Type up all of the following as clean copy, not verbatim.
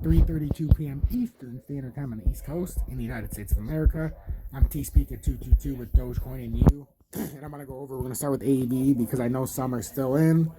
3:32 p.m. Eastern Standard Time on the East Coast in the United States of America. I'm T-Speaker222 with Dogecoin and you. And I'm going to go over, we're going to start with AEB because I know some are still in. And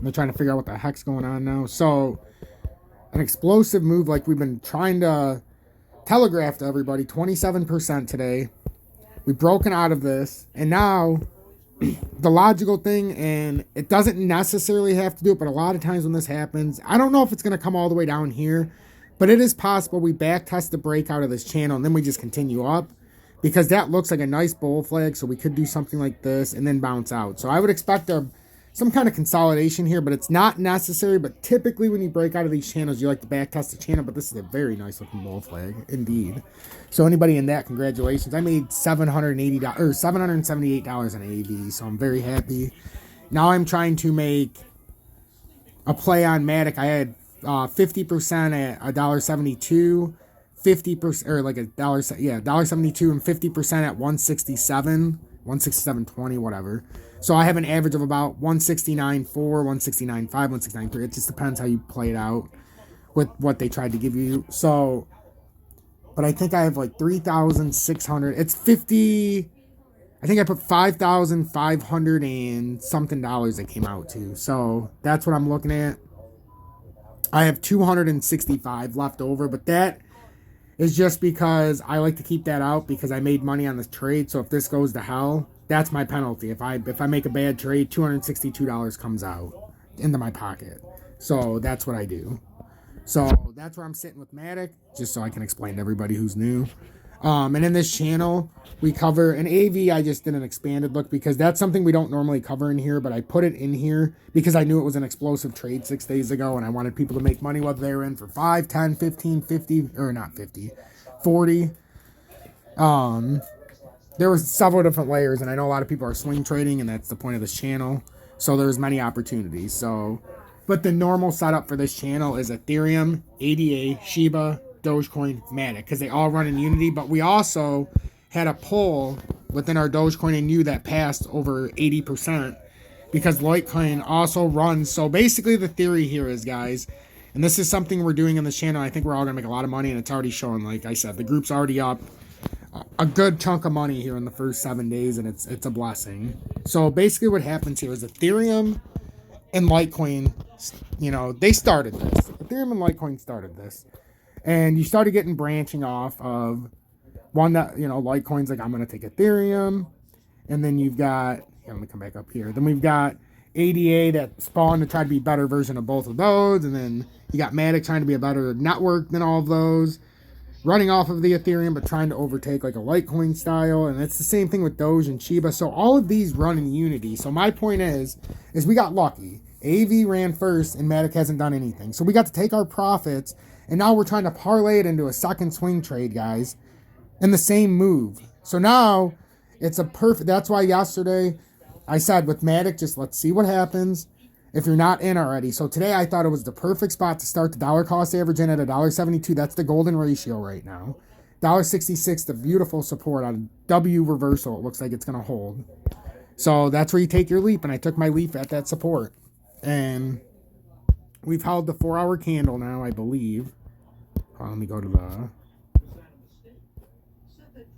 they're trying to figure out what the heck's going on now. So, an explosive move like we've been trying to telegraph to everybody, 27% today. We've broken out of this. And now, the logical thing, and it doesn't necessarily have to do it, but a lot of times when this happens, I don't know if it's going to come all the way down here, but it is possible we back test the breakout of this channel and then we just continue up, because that looks like a nice bull flag. So we could do something like this and then bounce out. So I would expect some kind of consolidation here, but it's not necessary. But typically when you break out of these channels, you like to back test the channel, but this is a very nice looking bull flag indeed. So anybody in that, congratulations. I made $780 or $778 on AV, so I'm very happy. Now I'm trying to make a play on Matic. I had 50% at $1.72, 50% or like $1.72, and 50% at 167.20, whatever. So I have an average of about 169.4, 169.5, 169.3. It just depends how you play it out with what they tried to give you. So, but I think I have like 3,600. It's 50. I think I put 5,500 and something dollars that came out to. So that's what I'm looking at. I have 265 left over, but that is just because I like to keep that out because I made money on this trade. So if this goes to hell, that's my penalty. If I make a bad trade, $262 comes out into my pocket. So that's what I do. So that's where I'm sitting with Matic, just so I can explain to everybody who's new. And in this channel, we cover an AV. I just did an expanded look because that's something we don't normally cover in here, but I put it in here because I knew it was an explosive trade 6 days ago, and I wanted people to make money whether they were in for 5, 10, 15, 50, or not 50, 40. There was several different layers, and I know a lot of people are swing trading, and that's the point of this channel. So there's many opportunities. But the normal setup for this channel is Ethereum, ADA, Shiba, Dogecoin, Matic, because they all run in unity. But we also had a poll within our Dogecoin and U that passed over 80% because Litecoin also runs. So basically the theory here is, guys, and this is something we're doing in this channel, I think we're all going to make a lot of money, and it's already showing. Like I said, the group's already up a good chunk of money here in the first 7 days, and it's a blessing. So basically what happens here is Ethereum and Litecoin, they started this. Ethereum and Litecoin started this. And you started getting branching off of one that, Litecoin's like, I'm going to take Ethereum. And then you've got, let me come back up here. Then we've got ADA that spawned to try to be a better version of both of those. And then you got Matic trying to be a better network than all of those, running off of the Ethereum, but trying to overtake like a Litecoin style. And it's the same thing with Doge and Shiba. So all of these run in unity. So my point is we got lucky. AV ran first and Matic hasn't done anything. So we got to take our profits, and now we're trying to parlay it into a second swing trade, guys, in the same move. So now it's a perfect, that's why yesterday I said with Matic, just let's see what happens if you're not in already. So today I thought it was the perfect spot to start the dollar cost average in at $1.72. That's the golden ratio right now. $1.66, the beautiful support on W reversal. It looks like it's going to hold. So that's where you take your leap, and I took my leap at that support. And we've held the 4-hour candle now, I believe. Let me go to the...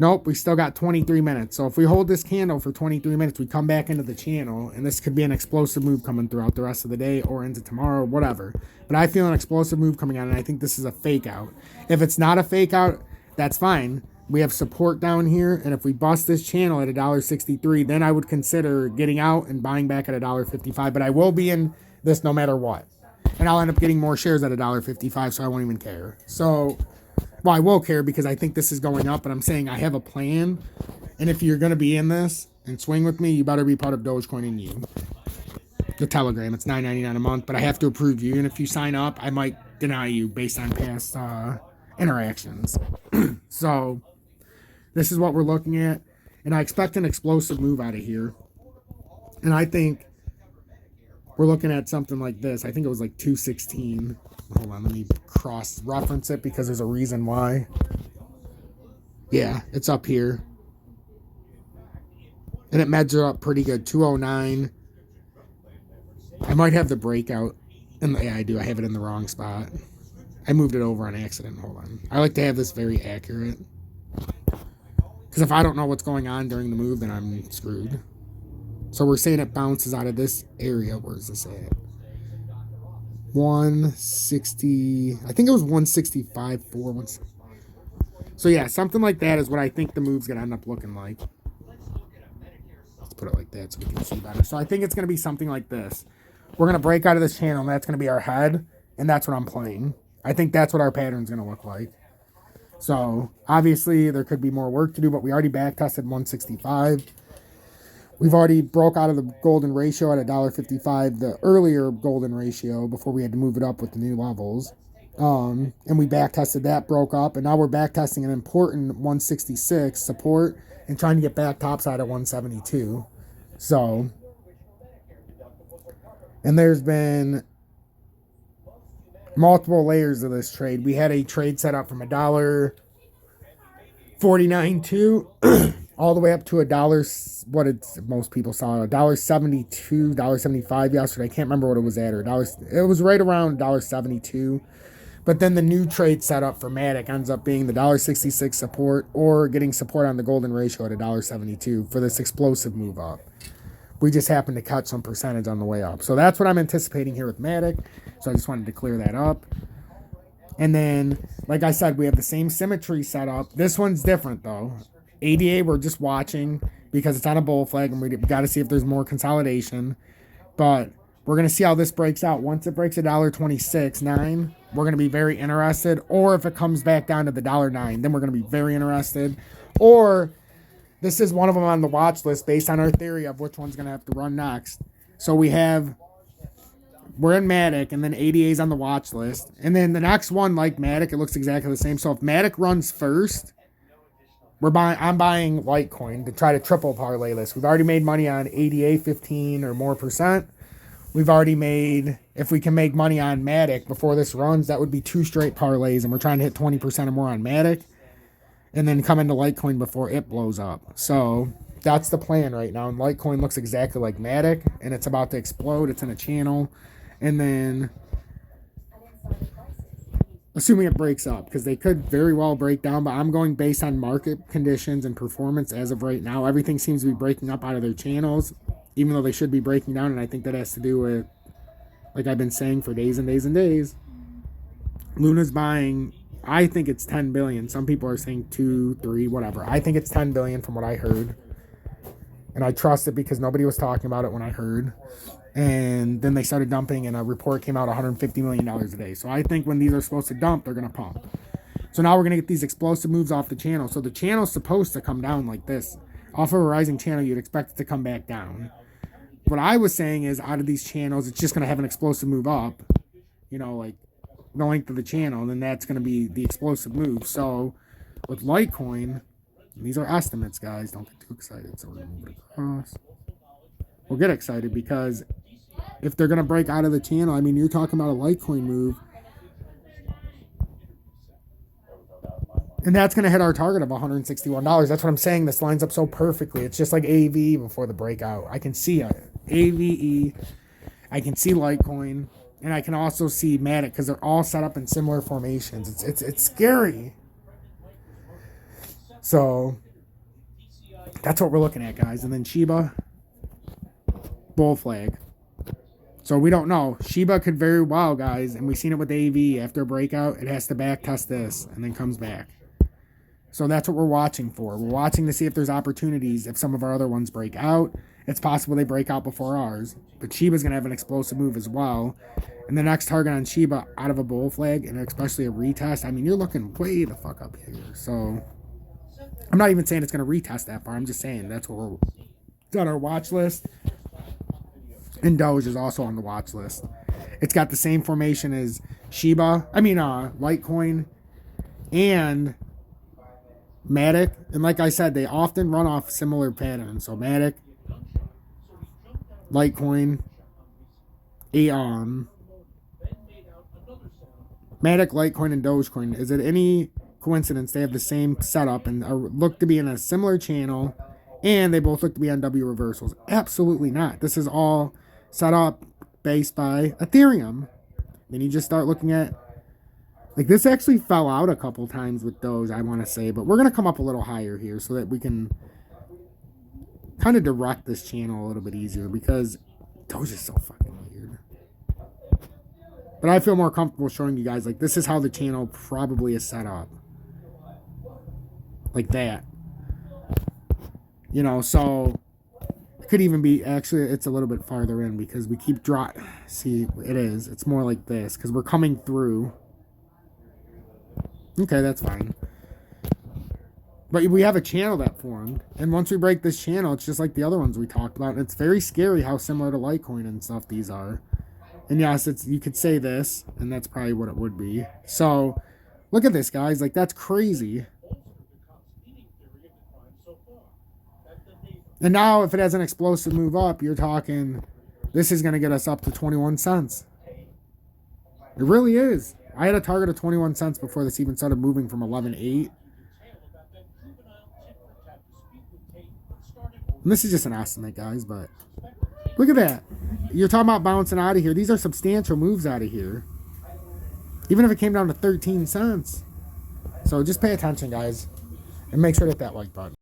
Nope, we still got 23 minutes. So if we hold this candle for 23 minutes, we come back into the channel, and this could be an explosive move coming throughout the rest of the day or into tomorrow, whatever. But I feel an explosive move coming on, and I think this is a fake out. If it's not a fake out, that's fine. We have support down here, and if we bust this channel at $1.63, then I would consider getting out and buying back at $1.55. But I will be in this no matter what. And I'll end up getting more shares at $1.55, so I won't even care. So, well, I will care because I think this is going up, but I'm saying I have a plan. And if you're going to be in this and swing with me, you better be part of Dogecoin and you. The Telegram, it's $9.99 a month, but I have to approve you. And if you sign up, I might deny you based on past interactions. So, this is what we're looking at. And I expect an explosive move out of here. And I think we're looking at something like this. I think it was like 216. Hold on, let me cross-reference it because there's a reason why. Yeah, it's up here. And it measured up pretty good, 209. I might have the breakout. Yeah, I do. I have it in the wrong spot. I moved it over on accident. Hold on. I like to have this very accurate. Because if I don't know what's going on during the move, then I'm screwed. So we're saying it bounces out of this area. Where's this at? 160. I think it was 165.4. So yeah, something like that is what I think the move's going to end up looking like. Let's put it like that so we can see better. So I think it's going to be something like this. We're going to break out of this channel, and that's going to be our head, and that's what I'm playing. I think that's what our pattern's going to look like. So obviously there could be more work to do, but we already back tested 165. We've already broke out of the golden ratio at $1.55, the earlier golden ratio before we had to move it up with the new levels. And we back tested that, broke up, and now we're back testing an important 166 support and trying to get back topside at 172. So, and there's been multiple layers of this trade. We had a trade set up from $1.49 all the way up to $1, what it's most people saw, $1.72, $1.75 yesterday. I can't remember what it was at, or it was right around $1.72. But then the new trade setup for Matic ends up being the $1.66 support, or getting support on the golden ratio at $1.72 for this explosive move up. We just happened to catch some percentage on the way up. So that's what I'm anticipating here with Matic. So I just wanted to clear that up. And then, like I said, we have the same symmetry set up. This one's different, though. ADA, we're just watching because it's on a bull flag, and we got to see if there's more consolidation. But we're going to see how this breaks out. Once it breaks $1.26.9, we're going to be very interested. Or if it comes back down to the $1.09, then we're going to be very interested. Or this is one of them on the watch list based on our theory of which one's going to have to run next. So we're in Matic, and then ADA's on the watch list. And then the next one, like Matic, it looks exactly the same. So if Matic runs first, I'm buying Litecoin to try to triple parlay this. We've already made money on ADA 15 or more percent. We've already made, if we can make money on Matic before this runs, that would be 2 straight parlays, and we're trying to hit 20% or more on Matic, and then come into Litecoin before it blows up. So that's the plan right now. And Litecoin looks exactly like Matic, and it's about to explode. It's in a channel. And then, assuming it breaks up, because they could very well break down, but I'm going based on market conditions and performance as of right now. Everything seems to be breaking up out of their channels, even though they should be breaking down, and I think that has to do with, like I've been saying for days and days and days, Luna's buying, I think it's 10 billion. Some people are saying 2, 3, whatever. I think it's 10 billion from what I heard. And I trust it because nobody was talking about it when I heard. And then they started dumping, and a report came out $150 million a day. So I think when these are supposed to dump, they're going to pump. So now we're going to get these explosive moves off the channel. So the channel's supposed to come down like this. Off of a rising channel, you'd expect it to come back down. What I was saying is, out of these channels, it's just going to have an explosive move up. You know, like the length of the channel, and then that's going to be the explosive move. So with Litecoin, these are estimates, guys. Don't get too excited. So we're going to move it across. We'll get excited because if they're going to break out of the channel, I mean, you're talking about a Litecoin move. And that's going to hit our target of $161. That's what I'm saying. This lines up so perfectly. It's just like AV before the breakout. I can see AVE. I can see Litecoin. And I can also see Matic because they're all set up in similar formations. It's scary. So that's what we're looking at, guys. And then Shiba, bull flag. So we don't know. Shiba could very well, guys, and we've seen it with AV. After a breakout, it has to back test this and then comes back. So that's what we're watching for. We're watching to see if there's opportunities. If some of our other ones break out, it's possible they break out before ours. But Shiba's going to have an explosive move as well. And the next target on Shiba out of a bull flag, and especially a retest, I mean, you're looking way the fuck up here. So I'm not even saying it's going to retest that far. I'm just saying that's what we're on our watch list. And Doge is also on the watch list. It's got the same formation as Litecoin and Matic. And like I said, they often run off similar patterns. So Matic, Litecoin, Matic, Litecoin, and Dogecoin. Is it any coincidence they have the same setup and look to be in a similar channel, and they both look to be on W reversals? Absolutely not. This is all set up based by Ethereum. Then you just start looking at Like this actually fell out a couple times with Doge, I want to say, but we're going to come up a little higher here so that we can kind of direct this channel a little bit easier because Doge is so fucking weird. But I feel more comfortable showing you guys, like, this is how the channel probably is set up. Like that. You know, so it could even be, actually, it's a little bit farther in because we keep see, it is. It's more like this because we're coming through. Okay, that's fine. But we have a channel that formed. And once we break this channel, it's just like the other ones we talked about. And it's very scary how similar to Litecoin and stuff these are. And yes, you could say this, and that's probably what it would be. So, look at this, guys. Like, that's crazy. And now, if it has an explosive move up, you're talking, this is going to get us up to 21 cents. It really is. I had a target of 21 cents before this even started moving from 11.8. And this is just an estimate, guys, but look at that. You're talking about bouncing out of here. These are substantial moves out of here. Even if it came down to 13 cents. So just pay attention, guys. And make sure to hit that like button.